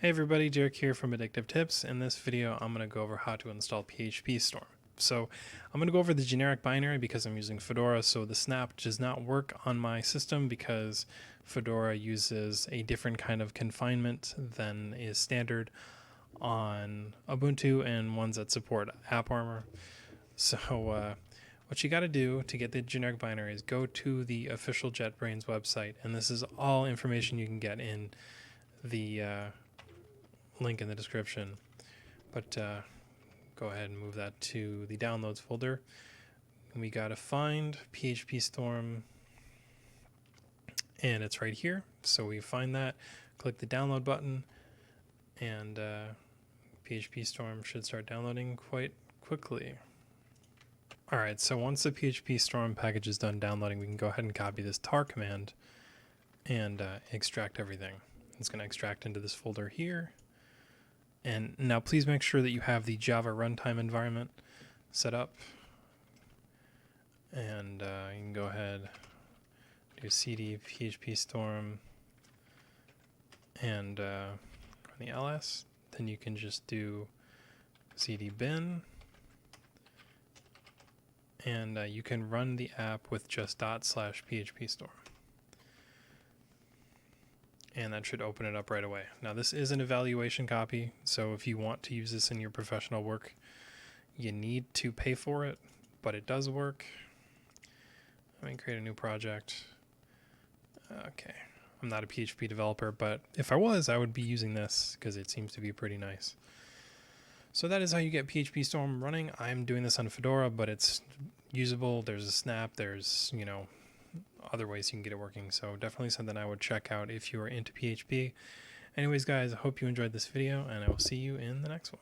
Hey everybody, Derek here from Addictive Tips. In this video, I'm going to go over how to install PhpStorm. So I'm going to go over the generic binary because I'm using Fedora, so the snap does not work on my system because Fedora uses a different kind of confinement than is standard on Ubuntu and ones that support AppArmor. So what you got to do to get the generic binary is go to the official JetBrains website, and this is all information you can get in the link in the description, but go ahead and move that to the downloads folder. And we got to find PhpStorm, and it's right here. So we find that, click the download button, and PhpStorm should start downloading quite quickly. Alright, so once the PhpStorm package is done downloading, we can go ahead and copy this tar command and extract everything. It's going to extract into this folder here. And now please make sure that you have the Java runtime environment set up. And you can go ahead, do cd PhpStorm and run the ls. Then you can just do cd bin. And you can run the app with just ./PhpStorm. And that should open it up right away. Now this is an evaluation copy, so if you want to use this in your professional work, you need to pay for it, but it does work. Let me create a new project. Okay, I'm not a PHP developer, but if I was, I would be using this because it seems to be pretty nice. So that is how you get PhpStorm running. I'm doing this on Fedora, but it's usable. There's a snap, there's, other ways you can get it working, so definitely something I would check out if you are into PHP. Anyways guys, I hope you enjoyed this video, and I will see you in the next one.